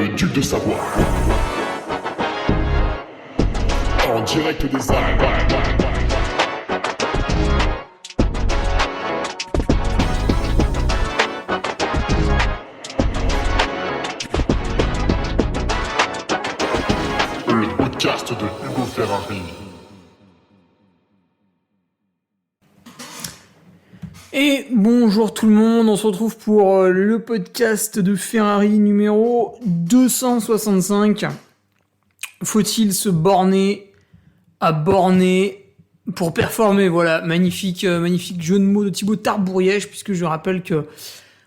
le duc de Savoie. En direct des Alpes. Le podcast de Hugo Ferrari. Et bonjour tout le monde, on se retrouve pour le podcast de Ferrari numéro 265. Faut-il se borner à borner pour performer? Voilà, magnifique jeu de mots de Thibaut Tarbouriège, puisque je rappelle que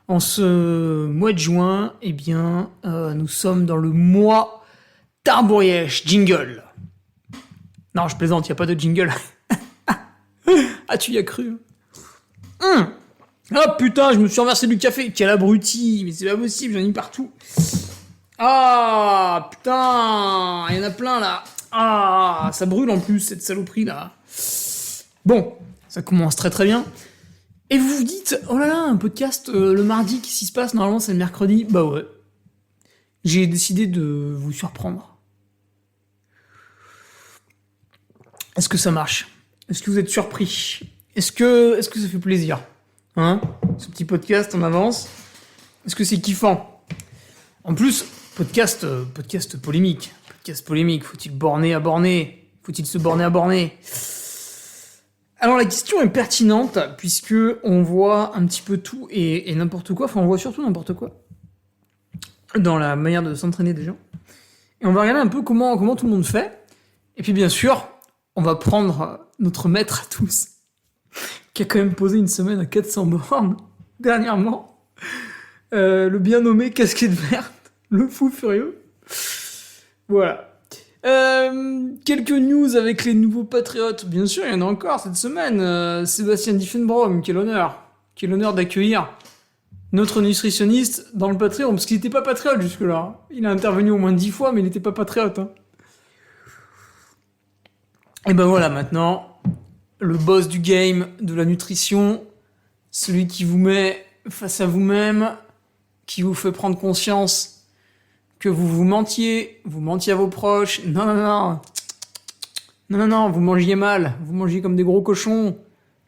en ce mois de juin, eh bien, nous sommes dans le mois Tarbouriège. Jingle. Non, je plaisante, il n'y a pas de jingle. Ah, tu y as cru? Ah putain, je me suis renversé du café. Quel abruti, mais c'est pas possible, j'en ai partout. Ah putain, il y en a plein là. Ah, ça brûle en plus cette saloperie là. Bon, ça commence très très bien. Et vous vous dites, oh là là, un podcast le mardi, qu'est-ce qui se passe? Normalement c'est le mercredi. Bah ouais. J'ai décidé de vous surprendre. Est-ce que ça marche? Est-ce que vous êtes surpris? Est-ce que ça fait plaisir? Hein? Ce petit podcast en avance. Est-ce que c'est kiffant? En plus, podcast polémique. Podcast polémique. Faut-il borner à borner? Faut-il se borner à borner? Alors la question est pertinente puisque on voit un petit peu tout et n'importe quoi. Enfin, on voit surtout n'importe quoi dans la manière de s'entraîner des gens. Et on va regarder un peu comment tout le monde fait. Et puis bien sûr, on va prendre notre maître à tous, qui a quand même posé une semaine à 400 bornes, dernièrement. Le bien nommé casquette verte, le fou furieux. Voilà. Quelques news avec les nouveaux patriotes. Bien sûr, il y en a encore cette semaine. Sébastien Diffenbrom, quel honneur. Quel honneur d'accueillir notre nutritionniste dans le Patreon, parce qu'il n'était pas patriote jusque-là. Il a intervenu au moins 10 fois, mais il n'était pas patriote. Hein. Et ben voilà, maintenant... le boss du game, de la nutrition, celui qui vous met face à vous-même, qui vous fait prendre conscience que vous mentiez à vos proches. Non, vous mangiez mal, vous mangiez comme des gros cochons.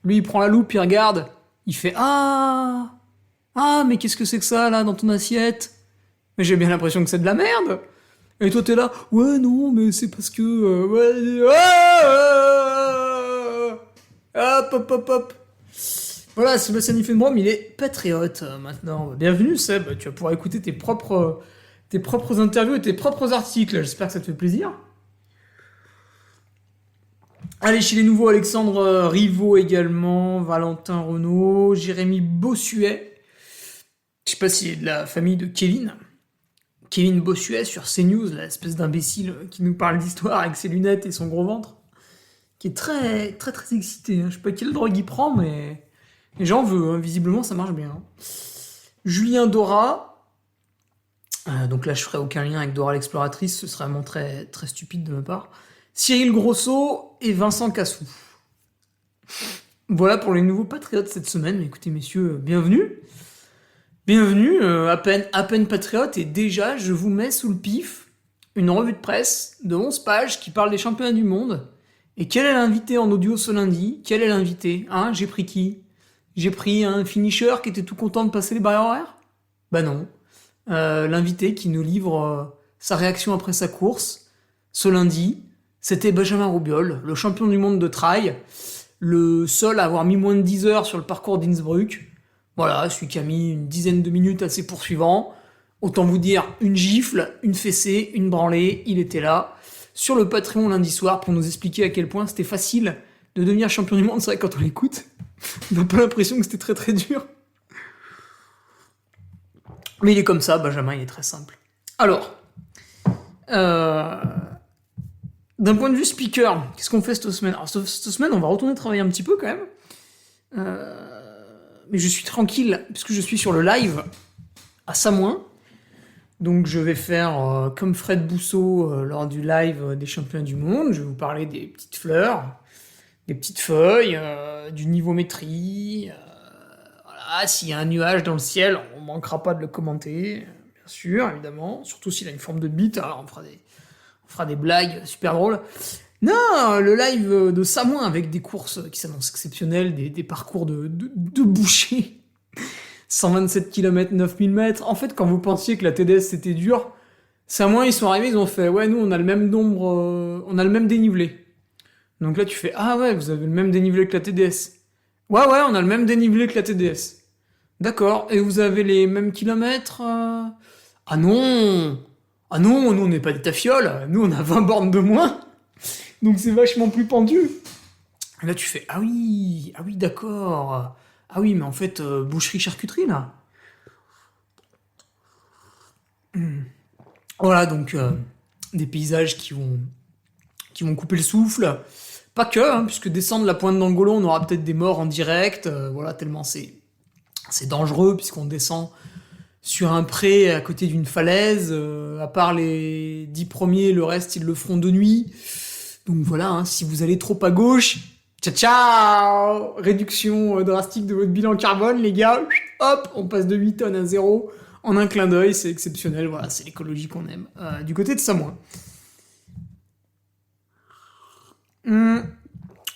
Lui, il prend la loupe, il regarde, il fait « Ah, mais qu'est-ce que c'est que ça, là, dans ton assiette ? Mais j'ai bien l'impression que c'est de la merde !» Et toi, t'es là « Ouais, non, mais c'est parce que... Hop. Voilà, Sébastien Diffenbrom, il est patriote maintenant. Bienvenue Seb, tu vas pouvoir écouter tes propres interviews et tes propres articles. J'espère que ça te fait plaisir. Allez, chez les nouveaux, Alexandre Rivaud également, Valentin Renaud, Jérémy Bossuet. Je sais pas s'il est de la famille de Kevin. Kevin Bossuet sur CNews, l'espèce d'imbécile qui nous parle d'histoire avec ses lunettes et son gros ventre. Qui est très très très excité. Hein. Je sais pas quelle drogue il prend, mais j'en veux. Hein. Visiblement, ça marche bien. Hein. Julien Dora. Donc là, je ferai aucun lien avec Dora l'exploratrice. Ce serait vraiment très très stupide de ma part. Cyril Grosso et Vincent Cassou. Voilà pour les nouveaux patriotes cette semaine. Écoutez, messieurs, bienvenue. Bienvenue. À peine patriote. Et déjà, je vous mets sous le pif une revue de presse de 11 pages qui parle des championnats du monde. Et quel est l'invité en audio ce lundi? Quel est l'invité? Hein? J'ai pris qui? J'ai pris un finisher qui était tout content de passer les barrières horaires? Bah non. L'invité qui nous livre sa réaction après sa course, ce lundi, c'était Benjamin Robiol, le champion du monde de trail, le seul à avoir mis moins de 10 heures sur le parcours d'Innsbruck. Voilà, celui qui a mis une dizaine de minutes à ses poursuivants. Autant vous dire, une gifle, une fessée, une branlée, il était là. Sur le Patreon lundi soir pour nous expliquer à quel point c'était facile de devenir champion du monde. C'est vrai, quand on l'écoute, on n'a pas l'impression que c'était très très dur. Mais il est comme ça, Benjamin, il est très simple. Alors, d'un point de vue speaker, qu'est-ce qu'on fait cette semaine? Alors cette semaine, on va retourner travailler un petit peu quand même. Mais je suis tranquille, puisque je suis sur le live à Samoin. Donc je vais faire comme Fred Bousseau lors du live des championnats du monde. Je vais vous parler des petites fleurs, des petites feuilles, du niveaumétrie. Voilà, s'il y a un nuage dans le ciel, on manquera pas de le commenter, bien sûr, évidemment. Surtout s'il a une forme de bite, alors on fera des blagues super drôles. Non, le live de Samoin avec des courses qui s'annoncent exceptionnelles, des parcours de boucher. 127 km, 9000 mètres. En fait, quand vous pensiez que la TDS c'était dur, Samoin, ils sont arrivés, ils ont fait, ouais, nous on a le même nombre, on a le même dénivelé. Donc là, tu fais, ah ouais, vous avez le même dénivelé que la TDS. Ouais, on a le même dénivelé que la TDS. D'accord, et vous avez les mêmes kilomètres Ah non, nous on n'est pas des tafioles, nous on a 20 bornes de moins, donc c'est vachement plus pendu. Et là tu fais, ah oui, d'accord. Ah oui, mais en fait, boucherie-charcuterie là. Voilà, donc des paysages qui vont couper le souffle. Pas que, hein, puisque descendre la pointe d'Angolo, on aura peut-être des morts en direct, voilà, tellement c'est dangereux, puisqu'on descend sur un pré à côté d'une falaise, à part les 10 premiers, le reste ils le feront de nuit. Donc voilà, hein, si vous allez trop à gauche, ciao, réduction drastique de votre bilan carbone, les gars, hop, on passe de 8 tonnes à 0 en un clin d'œil, c'est exceptionnel, voilà, c'est l'écologie qu'on aime. Du côté de Samoin.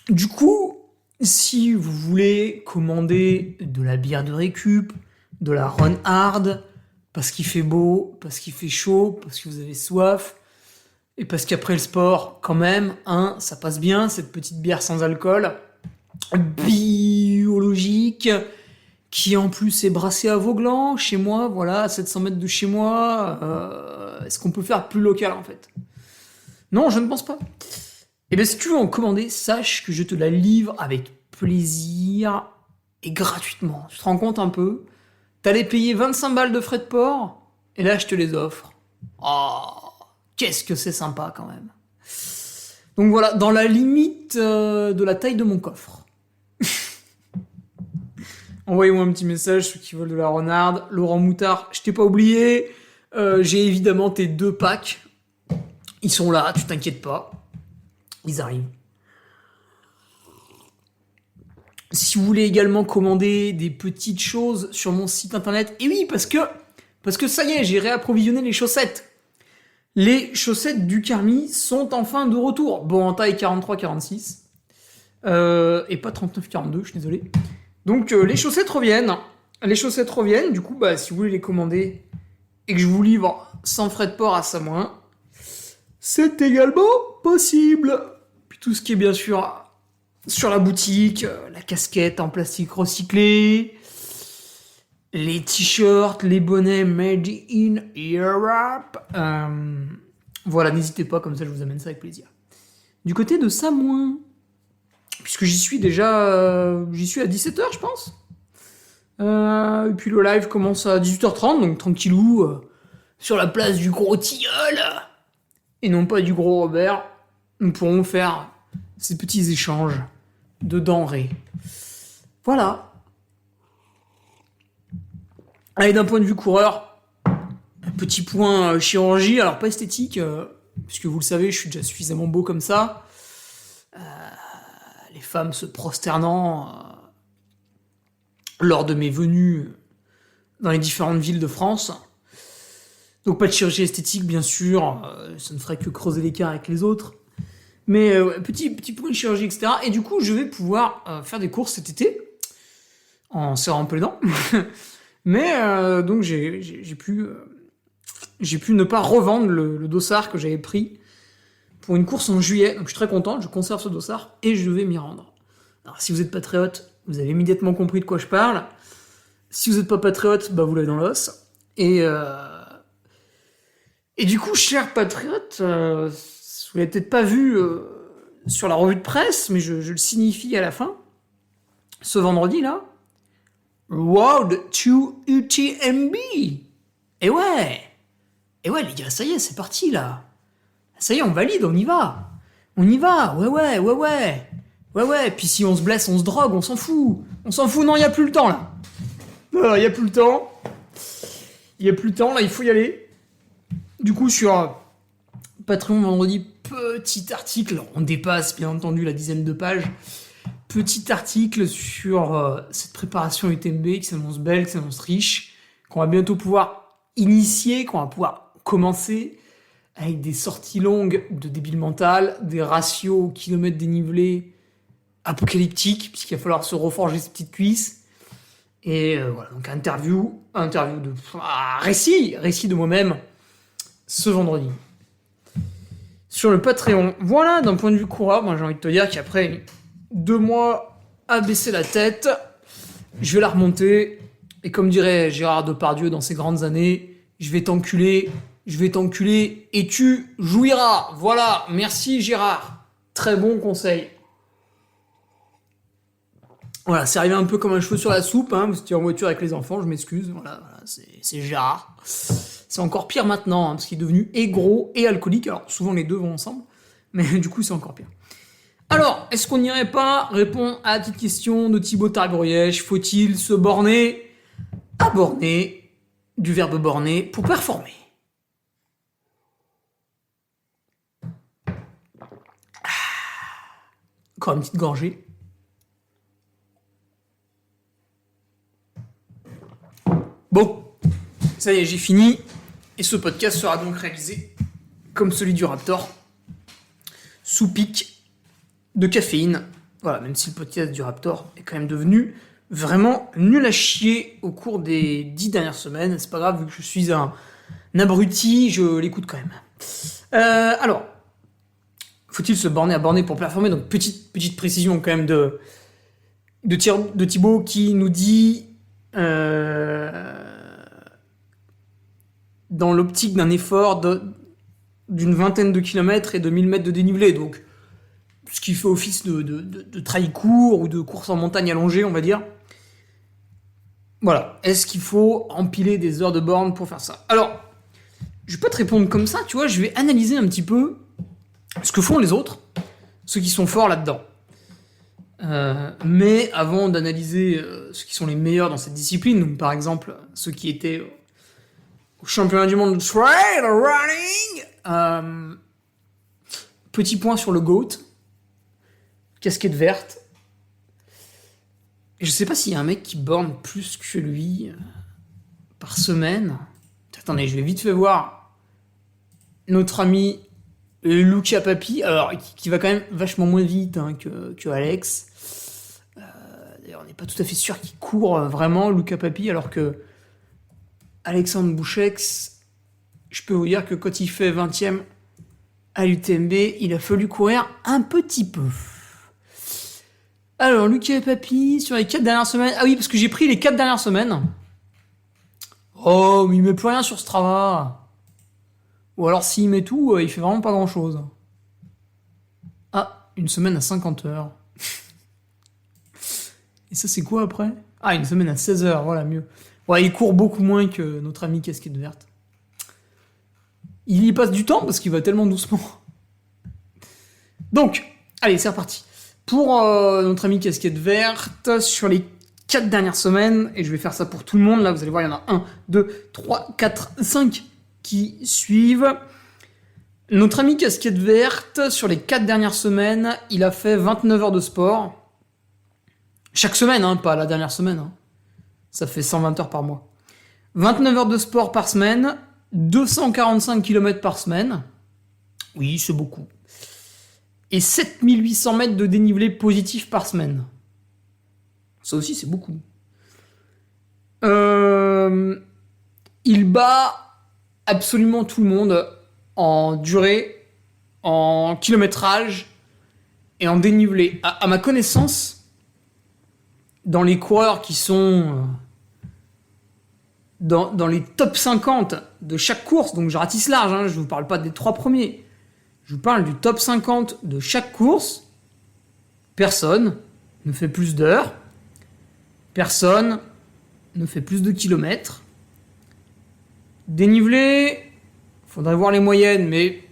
Du coup, si vous voulez commander de la bière de récup, de la Run Hard, parce qu'il fait beau, parce qu'il fait chaud, parce que vous avez soif, et parce qu'après le sport, quand même, hein, ça passe bien, cette petite bière sans alcool, biologique, qui en plus est brassée à Vauglan, chez moi, voilà, à 700 mètres de chez moi. Est-ce qu'on peut faire plus local, en fait? Non, je ne pense pas. Et bien, si tu veux en commander, sache que je te la livre avec plaisir et gratuitement. Tu te rends compte un peu? T'allais payer 25 balles de frais de port, et là, je te les offre. Oh, qu'est-ce que c'est sympa, quand même. Donc voilà, dans la limite de la taille de mon coffre. Envoyez-moi un petit message, ceux qui veulent de la renarde. Laurent Moutard, je t'ai pas oublié. J'ai évidemment tes 2 packs. Ils sont là, tu t'inquiètes pas. Ils arrivent. Si vous voulez également commander des petites choses sur mon site internet, et oui, parce que ça y est, j'ai réapprovisionné les chaussettes. Les chaussettes du Carmi sont enfin de retour. Bon, en taille 43-46. Et pas 39-42, je suis désolé. Donc les chaussettes reviennent. Du coup, bah, si vous voulez les commander et que je vous livre sans frais de port à Samoin, c'est également possible. Puis tout ce qui est bien sûr sur la boutique, la casquette en plastique recyclé, les t-shirts, les bonnets made in Europe. Voilà, n'hésitez pas, comme ça je vous amène ça avec plaisir. Du côté de Samoin, puisque j'y suis à 17h je pense. Et puis le live commence à 18h30, donc tranquillou, sur la place du gros tilleul, et non pas du gros Robert, nous pourrons faire ces petits échanges de denrées. Voilà. Allez, d'un point de vue coureur, un petit point chirurgie, alors pas esthétique, puisque vous le savez, je suis déjà suffisamment beau comme ça. Les femmes se prosternant lors de mes venues dans les différentes villes de France. Donc pas de chirurgie esthétique, bien sûr, ça ne ferait que creuser l'écart avec les autres. Mais petit point de chirurgie, etc. Et du coup, je vais pouvoir faire des courses cet été, en serrant un peu les dents. Mais donc j'ai pu ne pas revendre le dossard que j'avais pris pour une course en juillet. Donc je suis très content, je conserve ce dossard et je vais m'y rendre. Alors si vous êtes patriote, vous avez immédiatement compris de quoi je parle. Si vous n'êtes pas patriote, bah vous l'avez dans l'os. Et du coup, chers patriotes, vous l'avez peut-être pas vu sur la revue de presse, mais je le signifie à la fin. Ce vendredi là, Road to UTMB. Et ouais, les gars, ça y est, c'est parti là. Ça y est, on valide, on y va. Ouais. Puis si on se blesse, on se drogue, on s'en fout. Non, il y a plus le temps là. Non, il y a plus le temps. Là, il faut y aller. Du coup, sur Patreon vendredi, petit article, on dépasse bien entendu la dizaine de pages. Petit article sur cette préparation UTMB qui s'annonce belle, qui s'annonce riche, qu'on va bientôt pouvoir initier, qu'on va pouvoir commencer avec des sorties longues de débile mental, des ratios kilomètres dénivelés apocalyptiques, puisqu'il va falloir se reforger ses petites cuisses. Et voilà, donc interview de récit de moi-même ce vendredi. Sur le Patreon, voilà, d'un point de vue coureur, moi j'ai envie de te dire qu'après 2 mois à baisser la tête, je vais la remonter. Et comme dirait Gérard Depardieu dans ses grandes années, je vais t'enculer et tu jouiras. Voilà, merci Gérard. Très bon conseil. Voilà, c'est arrivé un peu comme un cheveu sur la soupe, hein, parce que tu es en voiture avec les enfants, je m'excuse. Voilà, c'est Gérard. C'est encore pire maintenant, hein, parce qu'il est devenu et gros et alcoolique. Alors, souvent les deux vont ensemble, mais du coup, c'est encore pire. Alors, est-ce qu'on n'irait pas répondre à la petite question de Thibaut Targourièche? Faut-il se borner à borner, du verbe borner, pour performer? Encore une petite gorgée. Bon, ça y est, j'ai fini. Et ce podcast sera donc réalisé, comme celui du Raptor, sous pic de caféine. Voilà, même si le podcast du Raptor est quand même devenu vraiment nul à chier au cours des 10 dernières semaines. C'est pas grave, vu que je suis un abruti, je l'écoute quand même. Alors, faut-il se borner à borner pour performer? Donc, petite précision quand même de Thibaut qui nous dit... dans l'optique d'un effort d'une vingtaine de kilomètres et de 1000 mètres de dénivelé, donc ce qui fait office de trail court ou de course en montagne allongée, on va dire. Voilà, est-ce qu'il faut empiler des heures de borne pour faire ça? Alors, je vais pas te répondre comme ça, tu vois, je vais analyser un petit peu ce que font les autres, ceux qui sont forts là-dedans. Mais avant d'analyser ceux qui sont les meilleurs dans cette discipline, donc par exemple ceux qui étaient au championnat du monde de trail running, petit point sur le GOAT, casquette verte. Je sais pas s'il y a un mec qui borne plus que lui par semaine. Attendez, je vais vite fait voir notre ami Luca Papi, alors qui va quand même vachement moins vite hein, que Alex. D'ailleurs, on n'est pas tout à fait sûr qu'il court vraiment, Luca Papi, alors que Alexandre Bouchex, je peux vous dire que quand il fait 20e à l'UTMB, il a fallu courir un petit peu. Alors, Luca Papi, sur les 4 dernières semaines... Ah oui, parce que j'ai pris les 4 dernières semaines. Oh, mais il met plus rien sur Strava. Ou alors, s'il met tout, il fait vraiment pas grand-chose. Ah, une semaine à 50 heures. Et ça, c'est quoi après? Ah, une semaine à 16 heures, voilà, mieux. Ouais, il court beaucoup moins que notre ami casquette verte. Il y passe du temps parce qu'il va tellement doucement. Donc, allez, c'est reparti. Pour notre ami casquette verte, sur les 4 dernières semaines, et je vais faire ça pour tout le monde, là, vous allez voir, il y en a 1, 2, 3, 4, 5 qui suivent. Notre ami casquette verte, sur les 4 dernières semaines, il a fait 29 heures de sport. Chaque semaine, hein, pas la dernière semaine. Hein. Ça fait 120 heures par mois. 29 heures de sport par semaine, 245 km par semaine. Oui, c'est beaucoup. Et 7800 mètres de dénivelé positif par semaine. Ça aussi, c'est beaucoup. Il bat absolument tout le monde en durée, en kilométrage et en dénivelé. À ma connaissance, dans les coureurs qui sont dans les top 50 de chaque course, donc je ratisse large, hein, je ne vous parle pas des 3 premiers, je vous parle du top 50 de chaque course, personne ne fait plus d'heures, personne ne fait plus de kilomètres. Dénivelé, faudrait voir les moyennes, mais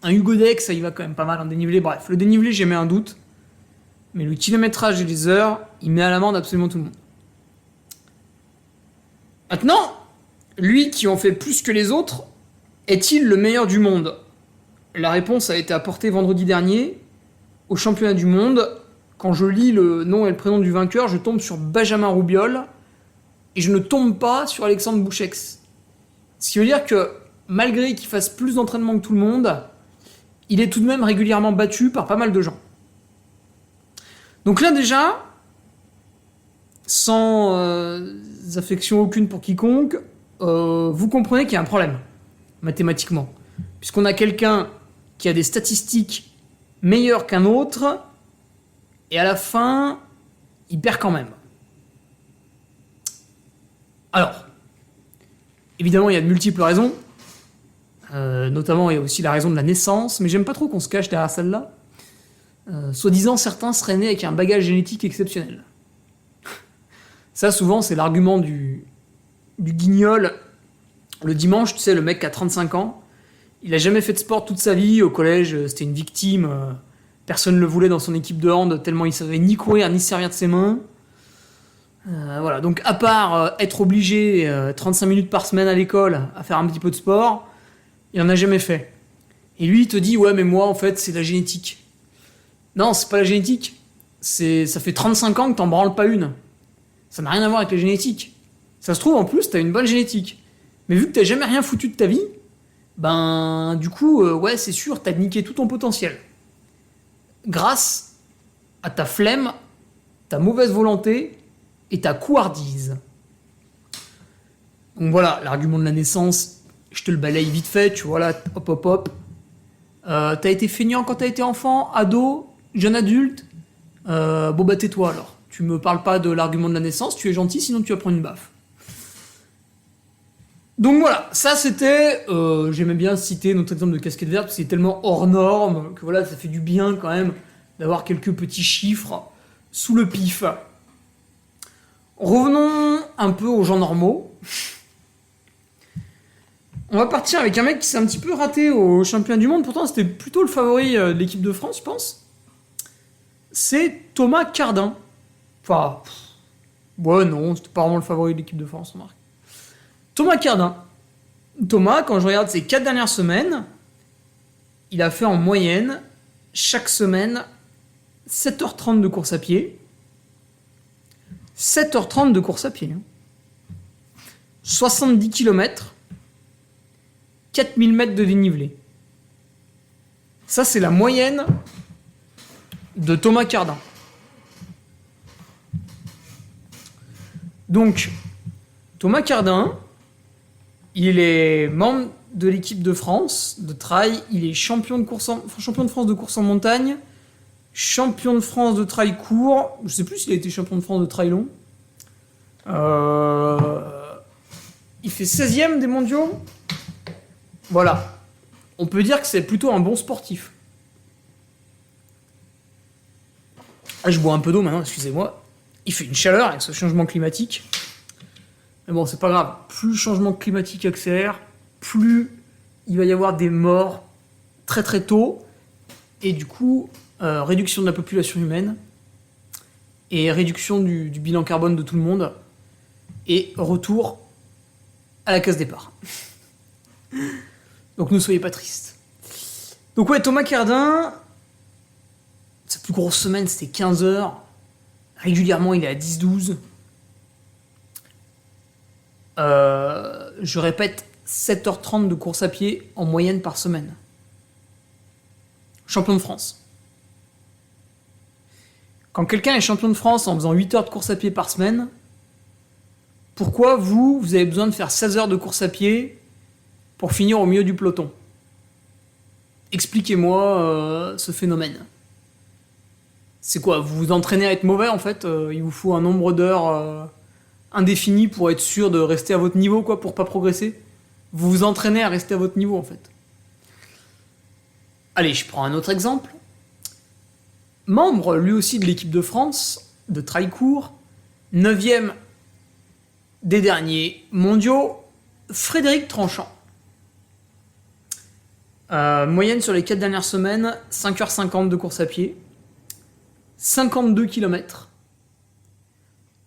un Hugo Deck, ça y va quand même pas mal en dénivelé. Bref, le dénivelé, j'ai mis un doute. Mais le kilométrage et les heures, il met à l'amende absolument tout le monde. Maintenant, lui qui en fait plus que les autres, est-il le meilleur du monde? La réponse a été apportée vendredi dernier au championnat du monde. Quand je lis le nom et le prénom du vainqueur, je tombe sur Benjamin Roubiol et je ne tombe pas sur Alexandre Bouchex. Ce qui veut dire que malgré qu'il fasse plus d'entraînement que tout le monde, il est tout de même régulièrement battu par pas mal de gens. Donc là déjà, sans affection aucune pour quiconque, vous comprenez qu'il y a un problème, mathématiquement. Puisqu'on a quelqu'un qui a des statistiques meilleures qu'un autre, et à la fin, il perd quand même. Alors, évidemment, il y a de multiples raisons. Notamment, il y a aussi la raison de la naissance, mais j'aime pas trop qu'on se cache derrière celle-là. Soi-disant, certains seraient nés avec un bagage génétique exceptionnel. Ça, souvent, c'est l'argument du guignol. Le dimanche, tu sais, le mec qui a 35 ans, il a jamais fait de sport toute sa vie. Au collège, c'était une victime. Personne ne le voulait dans son équipe de hand, tellement il savait ni courir, ni se servir de ses mains. Voilà, donc à part être obligé 35 minutes par semaine à l'école à faire un petit peu de sport, il en a jamais fait. Et lui, il te dit, ouais, mais moi, en fait, c'est la génétique. Non, c'est pas la génétique. Ça fait 35 ans que t'en branles pas une. Ça n'a rien à voir avec la génétique. Ça se trouve, en plus, t'as une bonne génétique. Mais vu que t'as jamais rien foutu de ta vie, ben, du coup, ouais, c'est sûr, t'as niqué tout ton potentiel. Grâce à ta flemme, ta mauvaise volonté et ta couardise. Donc voilà, l'argument de la naissance, je te le balaye vite fait, tu vois là, hop hop hop. T'as été feignant quand t'as été enfant, ado, jeune adulte, bon bah tais-toi alors. Tu me parles pas de l'argument de la naissance, tu es gentil, sinon tu vas prendre une baffe. Donc voilà, ça c'était, j'aimais bien citer notre exemple de casquette verte, parce que c'est tellement hors norme, que voilà, ça fait du bien quand même d'avoir quelques petits chiffres sous le pif. Revenons un peu aux gens normaux. On va partir avec un mec qui s'est un petit peu raté au championnat du monde, pourtant c'était plutôt le favori de l'équipe de France, je pense. C'est Thomas Cardin. Enfin, ouais non, c'était pas vraiment le favori de l'équipe de France, remarque. Thomas Cardin. Thomas, quand je regarde ses 4 dernières semaines, il a fait en moyenne, chaque semaine, 7h30 de course à pied. 7h30 de course à pied. 70 km, 4000 mètres de dénivelé. Ça, c'est la moyenne de Thomas Cardin. Donc, Thomas Cardin, il est membre de l'équipe de France de trail. Il est champion de France de course en montagne, champion de France de trail court. Je sais plus s'il a été champion de France de trail long. Il fait 16e des mondiaux. Voilà. On peut dire que c'est plutôt un bon sportif. Ah, je bois un peu d'eau maintenant, excusez-moi. Il fait une chaleur avec ce changement climatique. Mais bon, c'est pas grave. Plus le changement climatique accélère, plus il va y avoir des morts très très tôt. Et du coup, réduction de la population humaine. Et réduction du bilan carbone de tout le monde. Et retour à la case départ. Donc ne soyez pas tristes. Donc ouais, Thomas Cardin, sa plus grosse semaine c'était 15 heures. Régulièrement il est à 10-12. Je répète, 7h30 de course à pied en moyenne par semaine. Champion de France. Quand quelqu'un est champion de France en faisant 8 heures de course à pied par semaine, pourquoi vous avez besoin de faire 16 heures de course à pied pour finir au milieu du peloton? Expliquez-moi ce phénomène. C'est quoi? Vous vous entraînez à être mauvais en fait? Il vous faut un nombre d'heures indéfini pour être sûr de rester à votre niveau, quoi, pour pas progresser? Vous vous entraînez à rester à votre niveau en fait. Allez, je prends un autre exemple. Membre lui aussi de l'équipe de France de trail court, 9e des derniers mondiaux, Frédéric Tranchant. Moyenne sur les 4 dernières semaines, 5h50 de course à pied, 52 km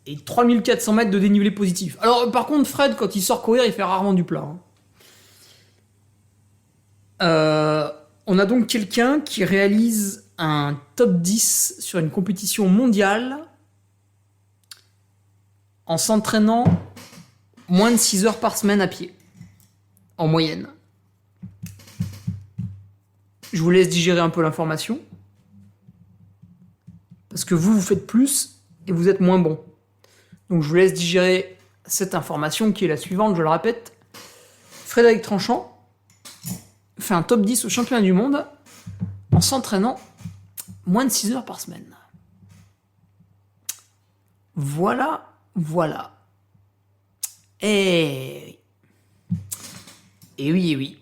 et 3400 mètres de dénivelé positif. Alors par contre, Fred, quand il sort courir, il fait rarement du plat. On a donc quelqu'un qui réalise un top 10 sur une compétition mondiale en s'entraînant moins de 6 heures par semaine à pied. en moyenne. Je vous laisse digérer un peu l'information. Parce que vous faites plus et vous êtes moins bon. Donc je vous laisse digérer cette information qui est la suivante, je le répète. Frédéric Tranchant fait un top 10 au championnat du monde en s'entraînant moins de 6 heures par semaine. Voilà. Et oui.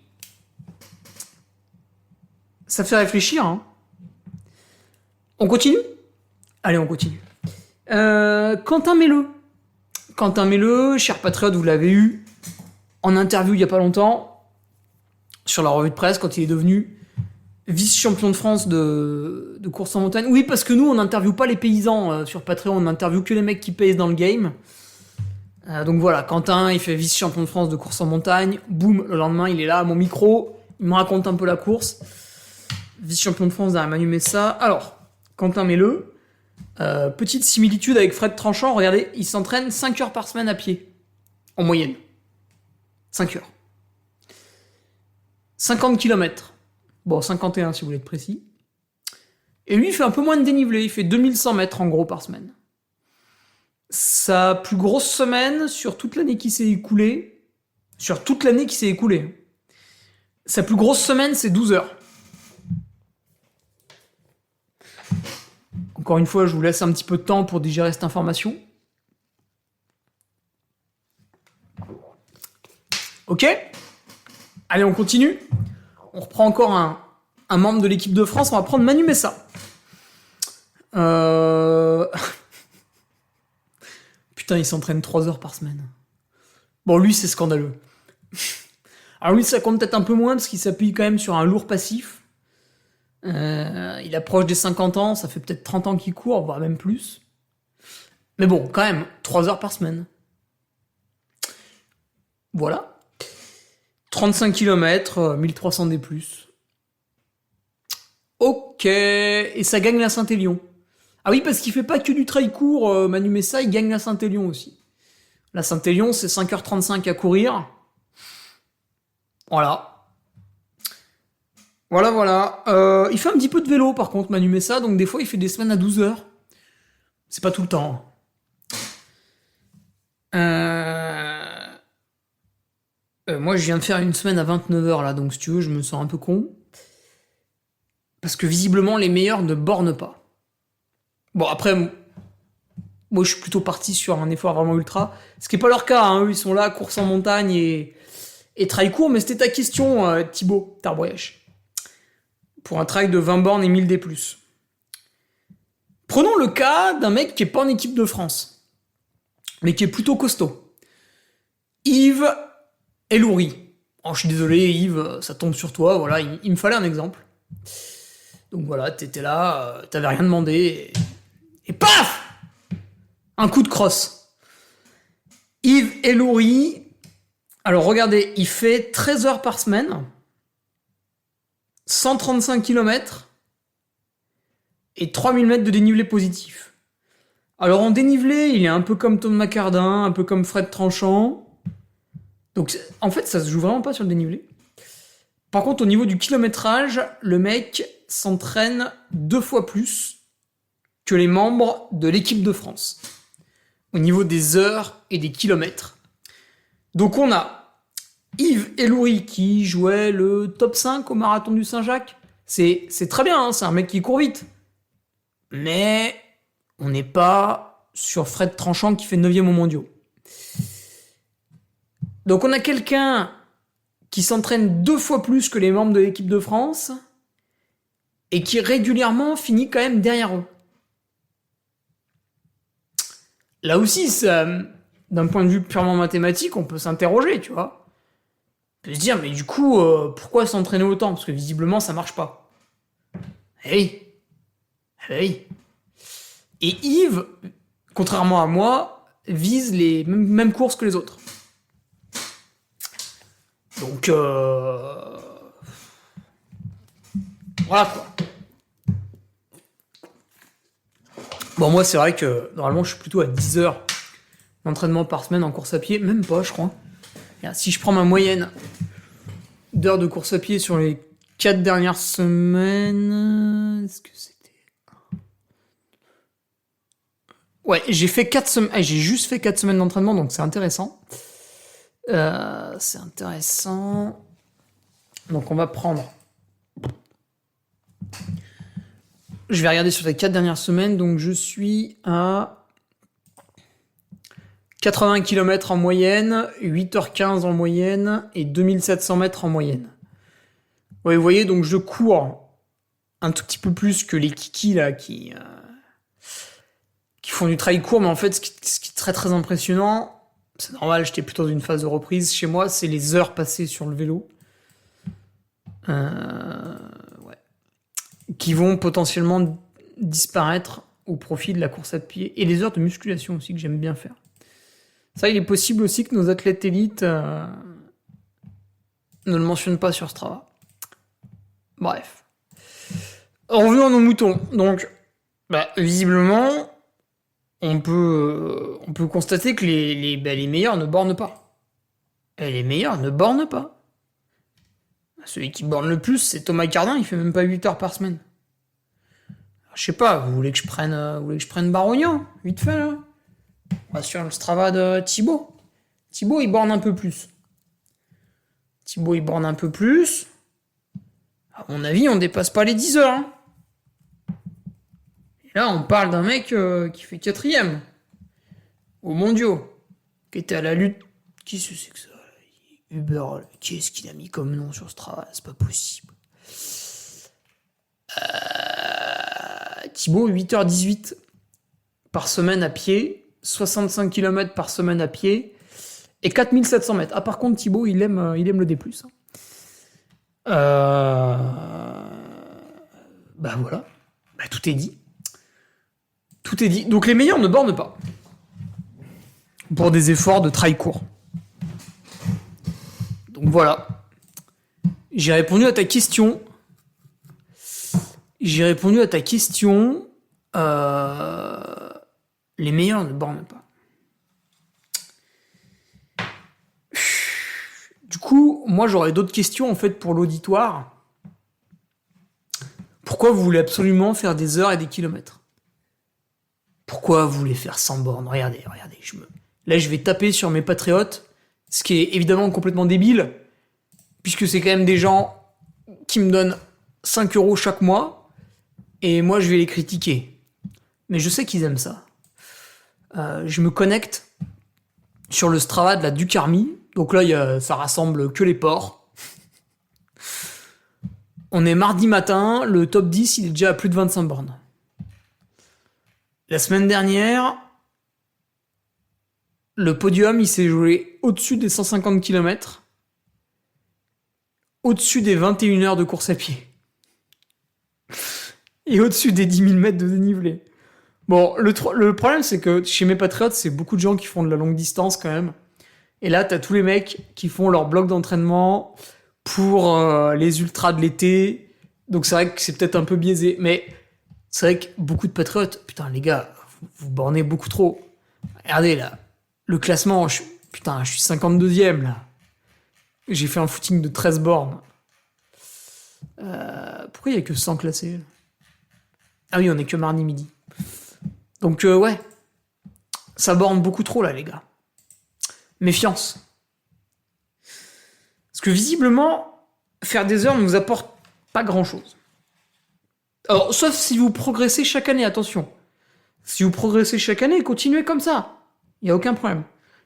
Ça fait réfléchir, hein. On continue ? Allez, on continue. Quentin Melleux, cher patriote, vous l'avez eu en interview il y a pas longtemps, sur la revue de presse, quand il est devenu vice-champion de France de course en montagne. Oui, parce que nous, on n'interviewe pas les paysans sur Patreon, on interviewe que les mecs qui pèsent dans le game. Donc voilà, Quentin, il fait vice-champion de France de course en montagne. Boum, le lendemain, il est là à mon micro, il me raconte un peu la course. Vice-champion de France derrière Manu Messa. Alors, Quentin Melleux, petite similitude avec Fred Tranchant, regardez, il s'entraîne 5 heures par semaine à pied, en moyenne. 5 heures. 50 km. Bon, 51 si vous voulez être précis. Et lui, il fait un peu moins de dénivelé, il fait 2100 mètres en gros par semaine. Sa plus grosse semaine sur toute l'année qui s'est écoulée, sa plus grosse semaine, c'est 12 heures. Encore une fois, je vous laisse un petit peu de temps pour digérer cette information. Ok ? Allez, on continue. On reprend encore un membre de l'équipe de France. On va prendre Manu Messa. Putain, il s'entraîne 3 heures par semaine. Bon, lui, c'est scandaleux. Alors lui, ça compte peut-être un peu moins parce qu'il s'appuie quand même sur un lourd passif. Il approche des 50 ans, ça fait peut-être 30 ans qu'il court, voire même plus. Mais bon, quand même, 3 heures par semaine. Voilà. 35 km, 1300 D+. Ok, et ça gagne la Saint-Élion. Ah oui, parce qu'il fait pas que du trail court, Manu Messa, il gagne la Saint-Élion aussi. La Saint-Élion, c'est 5h35 à courir. Voilà. Il fait un petit peu de vélo, par contre, Manu Messa, donc des fois, il fait des semaines à 12 heures. C'est pas tout le temps. Moi, je viens de faire une semaine à 29 heures, là, donc si tu veux, je me sens un peu con. Parce que visiblement, les meilleurs ne bornent pas. Bon, après, moi, je suis plutôt parti sur un effort vraiment ultra. Ce qui n'est pas leur cas, hein. Eux, ils sont là, course en montagne et trail court, mais c'était ta question, Thibaut Tarboyèche. Pour un trail de 20 bornes et 1000 D+. Prenons le cas d'un mec qui n'est pas en équipe de France, mais qui est plutôt costaud. Yves Elouri. Oh, je suis désolé, Yves, ça tombe sur toi, voilà, il me fallait un exemple. Donc voilà, t'étais là, t'avais rien demandé, et paf ! Un coup de crosse. Yves Elouri, alors regardez, il fait 13 heures par semaine, 135 km et 3000 mètres de dénivelé positif. Alors en dénivelé, il est un peu comme Tom McCardin, un peu comme Fred Tranchant. Donc en fait, ça se joue vraiment pas sur le dénivelé. Par contre, au niveau du kilométrage, le mec s'entraîne 2 fois plus que les membres de l'équipe de France. Au niveau des heures et des kilomètres. Donc on a Yves Elouri qui jouait le top 5 au marathon du Saint-Jacques. C'est très bien, hein, c'est un mec qui court vite. Mais on n'est pas sur Fred Tranchant qui fait 9e aux mondiaux. Donc on a quelqu'un qui s'entraîne 2 fois plus que les membres de l'équipe de France et qui régulièrement finit quand même derrière eux. Là aussi, ça, d'un point de vue purement mathématique, on peut s'interroger, tu vois. On peut se dire, mais du coup, pourquoi s'entraîner autant ? Parce que visiblement, ça marche pas. Eh oui. Et Yves, contrairement à moi, vise les mêmes courses que les autres. Donc, voilà quoi. Bon, moi, c'est vrai que normalement, je suis plutôt à 10 heures d'entraînement par semaine en course à pied. Même pas, je crois. Si je prends ma moyenne d'heures de course à pied sur les 4 dernières semaines. Est-ce que c'était... Ouais, j'ai fait 4 semaines. J'ai juste fait 4 semaines d'entraînement, donc c'est intéressant. C'est intéressant. Donc on va prendre... Je vais regarder sur les 4 dernières semaines, donc je suis à 80 km en moyenne, 8h15 en moyenne et 2700 mètres en moyenne. Ouais, vous voyez, donc je cours un tout petit peu plus que les kikis là qui font du trail court, mais en fait, ce qui est très très impressionnant, c'est normal, j'étais plutôt dans une phase de reprise chez moi, c'est les heures passées sur le vélo. Ouais. Qui vont potentiellement disparaître au profit de la course à pied et les heures de musculation aussi que j'aime bien faire. Ça, il est possible aussi que nos athlètes élites ne le mentionnent pas sur Strava. Bref. Revenons à nos moutons. Donc, visiblement, on peut constater que les meilleurs ne bornent pas. Et les meilleurs ne bornent pas. Celui qui borne le plus, c'est Thomas Cardin, il fait même pas 8 heures par semaine. Alors, je sais pas, vous voulez que je prenne Barognan, vite fait là. On va sur le Strava de Thibaut. Thibaut, il borne un peu plus. À mon avis, on dépasse pas les 10 heures. Hein. Et là, on parle d'un mec qui fait 4ème aux mondiaux, qui était à la lutte. Qui c'est que ça? Uber, qu'est-ce qu'il a mis comme nom sur Strava? C'est pas possible. Thibaut, 8h18 par semaine à pied, 65 km par semaine à pied et 4700 mètres. Ah, par contre, Thibaut, il aime le D+. Voilà. Tout est dit. Donc les meilleurs ne bornent pas. Pour des efforts de trail court. Donc voilà. J'ai répondu à ta question. Les meilleurs ne bornent pas. Du coup, moi j'aurais d'autres questions en fait pour l'auditoire. Pourquoi vous voulez absolument faire des heures et des kilomètres? Pourquoi vous voulez faire 100 bornes? Regardez. Là, je vais taper sur mes patriotes, ce qui est évidemment complètement débile, puisque c'est quand même des gens qui me donnent 5 euros chaque mois, et moi, je vais les critiquer. Mais je sais qu'ils aiment ça. Je me connecte sur le Strava de la Ducarmi. Donc là, ça rassemble que les porcs. On est mardi matin, le top 10, il est déjà à plus de 25 bornes. La semaine dernière, le podium, il s'est joué au-dessus des 150 km, au-dessus des 21 heures de course à pied, et au-dessus des 10 000 mètres de dénivelé. Bon, le problème, c'est que chez mes patriotes, c'est beaucoup de gens qui font de la longue distance quand même. Et là, t'as tous les mecs qui font leur bloc d'entraînement pour les ultras de l'été. Donc c'est vrai que c'est peut-être un peu biaisé. Mais c'est vrai que beaucoup de patriotes, putain les gars, vous bornez beaucoup trop. Regardez là, le classement, je suis 52e là. J'ai fait un footing de 13 bornes. Pourquoi il n'y a que 100 classés? Ah oui, on est que mardi midi. Donc ouais, ça borne beaucoup trop là les gars. Méfiance. Parce que visiblement, faire des heures ne vous apporte pas grand-chose. Alors, sauf si vous progressez chaque année, attention. Si vous progressez chaque année, continuez comme ça. Il n'y a aucun problème.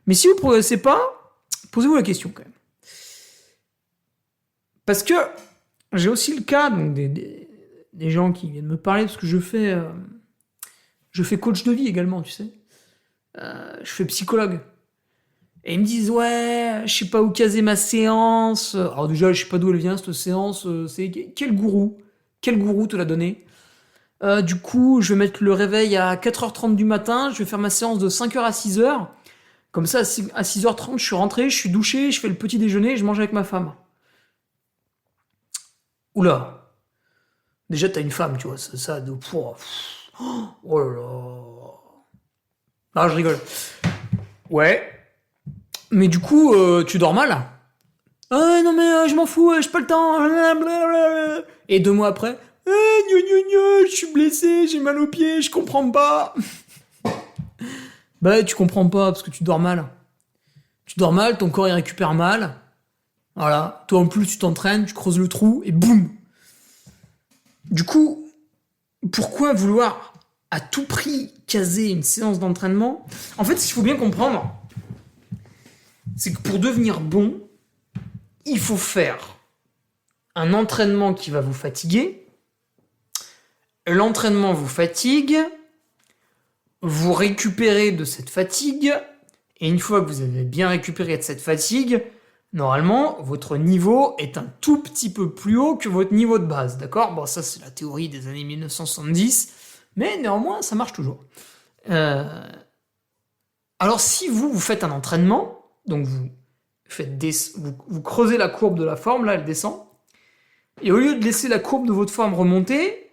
Mais si vous ne progressez pas, posez-vous la question quand même. Parce que j'ai aussi le cas donc, des gens qui viennent me parler, parce que je fais coach de vie également, tu sais. Je fais psychologue. Et ils me disent, ouais, je sais pas où caser ma séance. Alors déjà, je sais pas d'où elle vient, cette séance. C'est quel gourou te l'a donné? Du coup, je vais mettre le réveil à 4h30 du matin. Je vais faire ma séance de 5h à 6h. Comme ça, à 6h30, je suis rentré, je suis douché, je fais le petit déjeuner et je mange avec ma femme. Oula. Déjà, t'as une femme, tu vois. Ça de pour. Oh là là. Non, je rigole. Ouais. Mais du coup, tu dors mal. Ah non mais je m'en fous, j'ai pas le temps. Blablabla. Et 2 mois après, je suis blessé, j'ai mal aux pieds, je comprends pas. Bah tu comprends pas parce que tu dors mal. Tu dors mal, ton corps il récupère mal. Voilà. Toi en plus tu t'entraînes, tu creuses le trou et boum. Du coup, pourquoi vouloir à tout prix caser une séance d'entraînement? En fait, ce qu'il faut bien comprendre, c'est que pour devenir bon, il faut faire un entraînement qui va vous fatiguer. L'entraînement vous fatigue, vous récupérez de cette fatigue, et une fois que vous avez bien récupéré de cette fatigue, normalement, votre niveau est un tout petit peu plus haut que votre niveau de base, d'accord? Bon, ça, c'est la théorie des années 1970, mais néanmoins, ça marche toujours. Alors, si vous faites un entraînement, donc vous creusez la courbe de la forme, là, elle descend, et au lieu de laisser la courbe de votre forme remonter,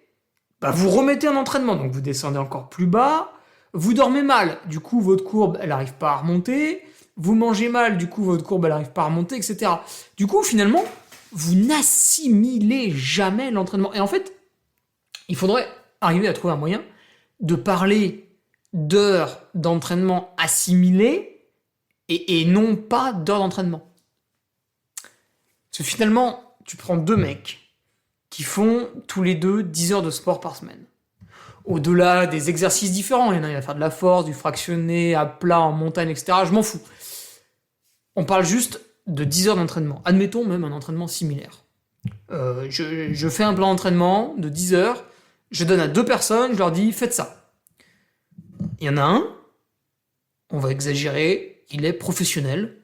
bah, vous remettez un entraînement, donc vous descendez encore plus bas, vous dormez mal, du coup, votre courbe, elle n'arrive pas à remonter, vous mangez mal, du coup, votre courbe, elle n'arrive pas à remonter, etc. Du coup, finalement, vous n'assimilez jamais l'entraînement. Et en fait, il faudrait arriver à trouver un moyen de parler d'heures d'entraînement assimilées et non pas d'heures d'entraînement. Parce que finalement, tu prends 2 mecs qui font tous les deux 10 heures de sport par semaine. Au-delà des exercices différents, il y en a qui vont faire de la force, du fractionné, à plat, en montagne, etc. Je m'en fous. On parle juste de 10 heures d'entraînement. Admettons même un entraînement similaire. Je fais un plan d'entraînement de 10 heures, je donne à 2 personnes, je leur dis faites ça. Il y en a un, on va exagérer, il est professionnel,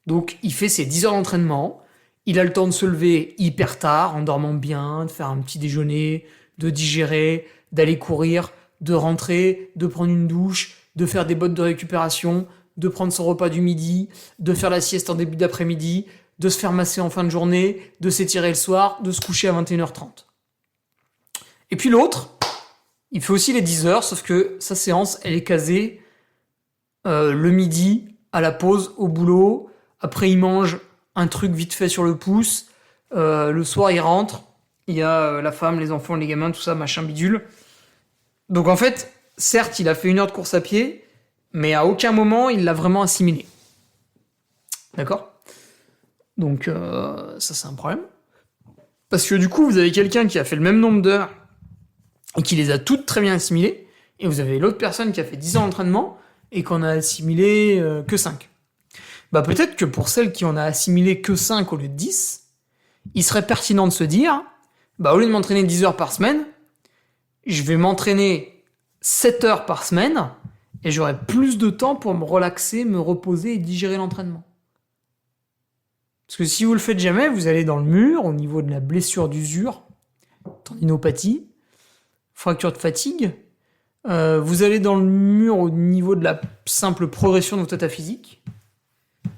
donc il fait ses 10 heures d'entraînement, il a le temps de se lever hyper tard, en dormant bien, de faire un petit déjeuner, de digérer, d'aller courir, de rentrer, de prendre une douche, de faire des bottes de récupération, de prendre son repas du midi, de faire la sieste en début d'après-midi, de se faire masser en fin de journée, de s'étirer le soir, de se coucher à 21h30. Et puis l'autre, il fait aussi les 10 heures, sauf que sa séance, elle est casée le midi, à la pause, au boulot. Après, il mange un truc vite fait sur le pouce. Le soir, il rentre. Il y a la femme, les enfants, les gamins, tout ça, machin bidule. Donc en fait, certes, il a fait 1 heure de course à pied, mais à aucun moment, il l'a vraiment assimilé. D'accord ? Donc ça, c'est un problème. Parce que du coup, vous avez quelqu'un qui a fait le même nombre d'heures et qui les a toutes très bien assimilées, et vous avez l'autre personne qui a fait 10 ans d'entraînement et qu'on a assimilé que 5. Bah peut-être que pour celle qui en a assimilé que 5 au lieu de 10, il serait pertinent de se dire, bah au lieu de m'entraîner 10 heures par semaine, je vais m'entraîner 7 heures par semaine, et j'aurai plus de temps pour me relaxer, me reposer et digérer l'entraînement. Parce que si vous le faites jamais, vous allez dans le mur au niveau de la blessure d'usure, tendinopathie, fracture de fatigue. Vous allez dans le mur au niveau de la simple progression de votre état physique.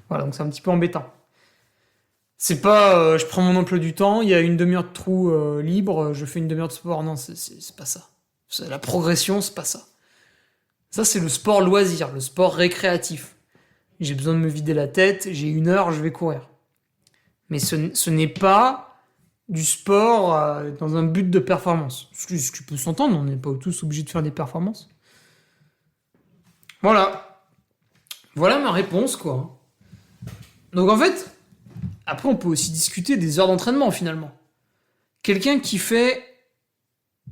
Voilà, donc c'est un petit peu embêtant. C'est pas je prends mon emploi du temps, il y a une demi-heure de trou libre, je fais une demi-heure de sport. Non, c'est pas ça. La progression, c'est pas ça. Ça, c'est le sport loisir, le sport récréatif. J'ai besoin de me vider la tête, j'ai 1 heure, je vais courir. Mais ce n'est pas du sport dans un but de performance. Ce qui peut s'entendre, on n'est pas tous obligés de faire des performances. Voilà. Voilà ma réponse, quoi. Donc en fait, après on peut aussi discuter des heures d'entraînement, finalement. Quelqu'un qui fait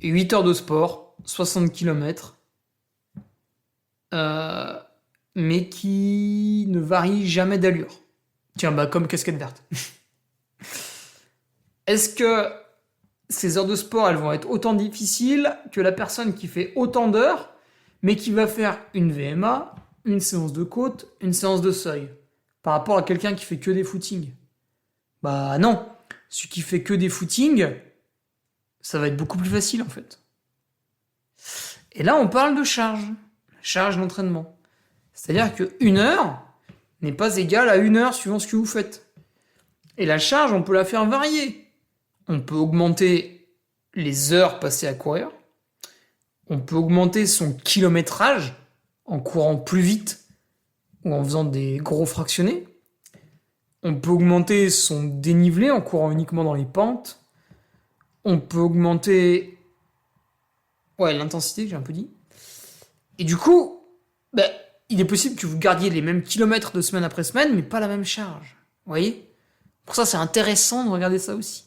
8 heures de sport, 60 km, mais qui ne varie jamais d'allure. Tiens, bah comme casquette verte. Est-ce que ces heures de sport, elles vont être autant difficiles que la personne qui fait autant d'heures, mais qui va faire une VMA, une séance de côte, une séance de seuil, par rapport à quelqu'un qui fait que des footings? Bah non. Celui qui fait que des footings, ça va être beaucoup plus facile, en fait. Et là, on parle de charge d'entraînement. C'est-à-dire que 1 heure n'est pas égale à 1 heure suivant ce que vous faites. Et la charge, on peut la faire varier. On peut augmenter les heures passées à courir. On peut augmenter son kilométrage en courant plus vite ou en faisant des gros fractionnés. On peut augmenter son dénivelé en courant uniquement dans les pentes. On peut augmenter l'intensité, j'ai un peu dit. Et du coup, il est possible que vous gardiez les mêmes kilomètres de semaine après semaine, mais pas la même charge. Vous voyez ? Pour ça, c'est intéressant de regarder ça aussi.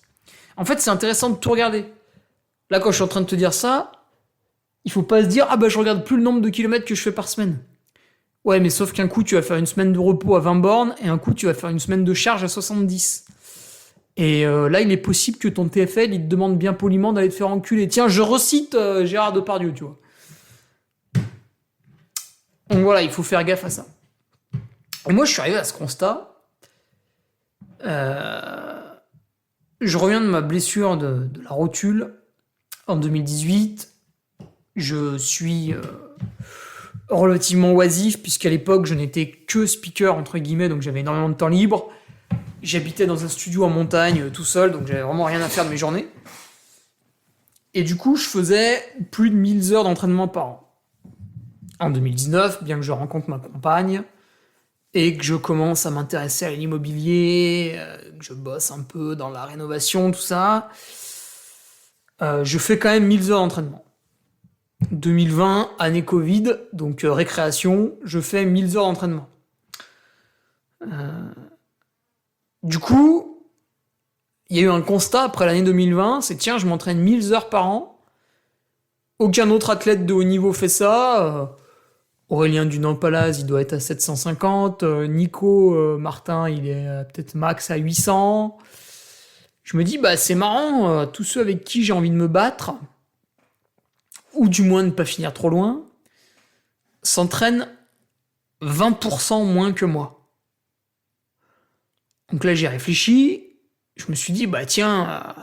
En fait, c'est intéressant de tout regarder. Là, quand je suis en train de te dire ça, il faut pas se dire « Ah je regarde plus le nombre de kilomètres que je fais par semaine. » Ouais, mais sauf qu'un coup, tu vas faire une semaine de repos à 20 bornes, et un coup, tu vas faire une semaine de charge à 70. Et là, il est possible que ton TFL, il te demande bien poliment d'aller te faire enculer. Tiens, je recite Gérard Depardieu, tu vois. Donc voilà, il faut faire gaffe à ça. Et moi, je suis arrivé à ce constat. Je reviens de ma blessure de la rotule en 2018. Je suis relativement oisif, puisqu'à l'époque, je n'étais que speaker, entre guillemets, donc j'avais énormément de temps libre. J'habitais dans un studio en montagne, tout seul, donc j'avais vraiment rien à faire de mes journées. Et du coup, je faisais plus de 1000 heures d'entraînement par an. En 2019, bien que je rencontre ma compagne, et que je commence à m'intéresser à l'immobilier, que je bosse un peu dans la rénovation, tout ça, je fais quand même 1000 heures d'entraînement. 2020, année Covid, donc récréation, je fais 1000 heures d'entraînement. Du coup, il y a eu un constat après l'année 2020, c'est tiens, je m'entraîne 1000 heures par an, aucun autre athlète de haut niveau fait ça, Aurélien Dunant-Palaz, il doit être à 750, Nico Martin, il est peut-être max à 800. Je me dis, c'est marrant, tous ceux avec qui j'ai envie de me battre, ou du moins ne pas finir trop loin, s'entraînent 20% moins que moi. Donc là, j'ai réfléchi, je me suis dit, tiens,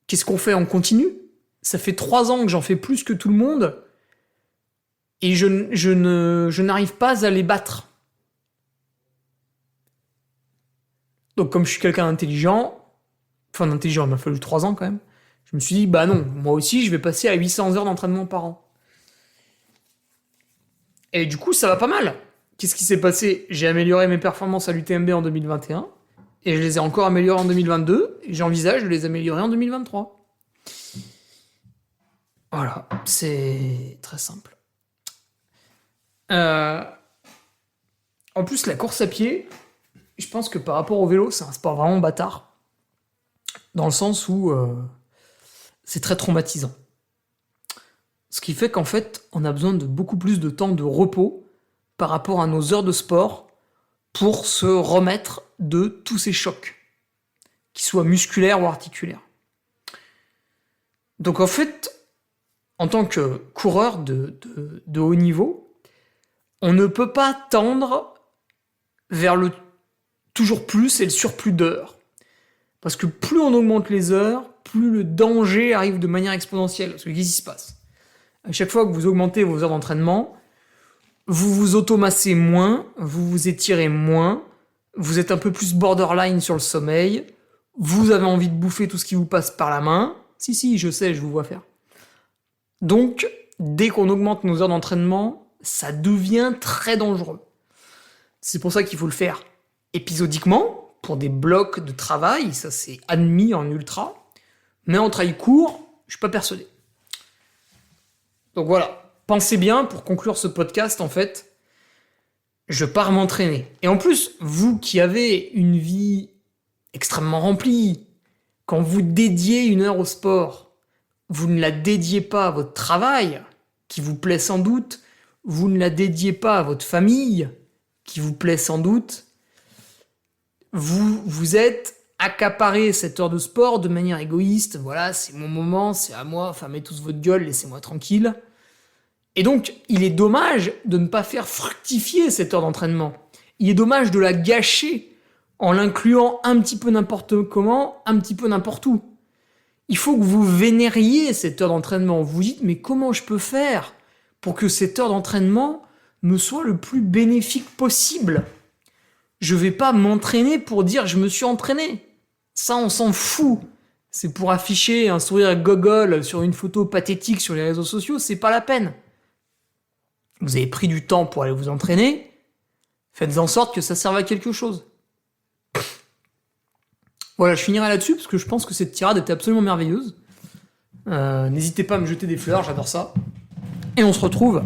qu'est-ce qu'on fait ? On continue ? Ça fait 3 ans que j'en fais plus que tout le monde, et je n'arrive pas à les battre. Donc comme je suis quelqu'un d'intelligent, il m'a fallu 3 ans quand même, je me suis dit, non, moi aussi, je vais passer à 800 heures d'entraînement par an. Et du coup, ça va pas mal. Qu'est-ce qui s'est passé ? J'ai amélioré mes performances à l'UTMB en 2021, et je les ai encore améliorées en 2022, et j'envisage de les améliorer en 2023. Voilà, c'est très simple. En plus, la course à pied, je pense que par rapport au vélo, c'est un sport vraiment bâtard. Dans le sens où c'est très traumatisant. Ce qui fait qu'en fait, on a besoin de beaucoup plus de temps de repos par rapport à nos heures de sport pour se remettre de tous ces chocs, qu'ils soient musculaires ou articulaires. Donc en fait, en tant que coureur de haut niveau, on ne peut pas tendre vers le toujours plus et le surplus d'heures. Parce que plus on augmente les heures, plus le danger arrive de manière exponentielle. Parce que qu'est-ce qui se passe ? À chaque fois que vous augmentez vos heures d'entraînement, vous vous automassez moins, vous vous étirez moins, vous êtes un peu plus borderline sur le sommeil, vous avez envie de bouffer tout ce qui vous passe par la main. Si, je sais, je vous vois faire. Donc, dès qu'on augmente nos heures d'entraînement, ça devient très dangereux. C'est pour ça qu'il faut le faire épisodiquement, pour des blocs de travail, ça c'est admis en ultra, mais en trail court, je suis pas persuadé. Donc voilà, pensez bien, pour conclure ce podcast, en fait, je pars m'entraîner. Et en plus, vous qui avez une vie extrêmement remplie, quand vous dédiez 1 heure au sport, vous ne la dédiez pas à votre travail, qui vous plaît sans doute, vous ne la dédiez pas à votre famille, qui vous plaît sans doute, vous êtes accaparé cette heure de sport de manière égoïste, voilà, c'est mon moment, c'est à moi, fermez tous votre gueule, laissez-moi tranquille. Et donc, il est dommage de ne pas faire fructifier cette heure d'entraînement. Il est dommage de la gâcher en l'incluant un petit peu n'importe comment, un petit peu n'importe où. Il faut que vous vénériez cette heure d'entraînement. Vous vous dites, mais comment je peux faire pour que cette heure d'entraînement me soit le plus bénéfique possible ? Je vais pas m'entraîner pour dire je me suis entraîné. Ça, on s'en fout. C'est pour afficher un sourire gogol sur une photo pathétique sur les réseaux sociaux, c'est pas la peine. Vous avez pris du temps pour aller vous entraîner, faites en sorte que ça serve à quelque chose. Voilà, je finirai là-dessus parce que je pense que cette tirade était absolument merveilleuse. N'hésitez pas à me jeter des fleurs, j'adore ça. Et on se retrouve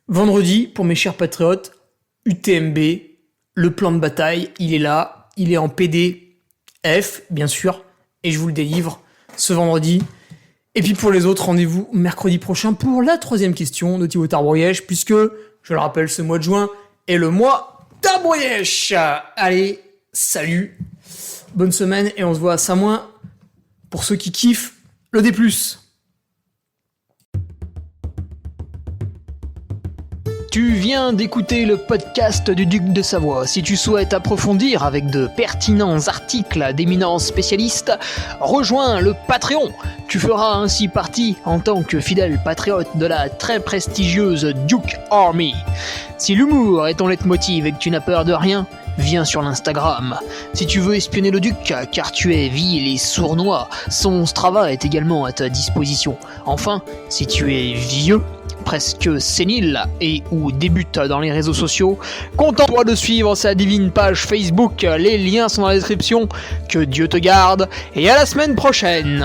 vendredi pour mes chers patriotes. UTMB, le plan de bataille, il est là, il est en PDF, bien sûr, et je vous le délivre ce vendredi. Et puis pour les autres, rendez-vous mercredi prochain pour la 3e question de Thibaut Tarboyèche, puisque, je le rappelle, ce mois de juin est le mois Tarboyèche. Allez, salut, bonne semaine, et on se voit à Samoin pour ceux qui kiffent le D+. Tu viens d'écouter le podcast du Duc de Savoie. Si tu souhaites approfondir avec de pertinents articles d'éminents spécialistes, rejoins le Patreon. Tu feras ainsi partie en tant que fidèle patriote de la très prestigieuse Duke Army. Si l'humour est ton leitmotiv et que tu n'as peur de rien, viens sur l'Instagram. Si tu veux espionner le Duc, car tu es vil et sournois, son Strava est également à ta disposition. Enfin, si tu es vieux, presque sénile et ou débute dans les réseaux sociaux, contente-toi de suivre sa divine page Facebook, les liens sont dans la description. Que Dieu te garde et à la semaine prochaine.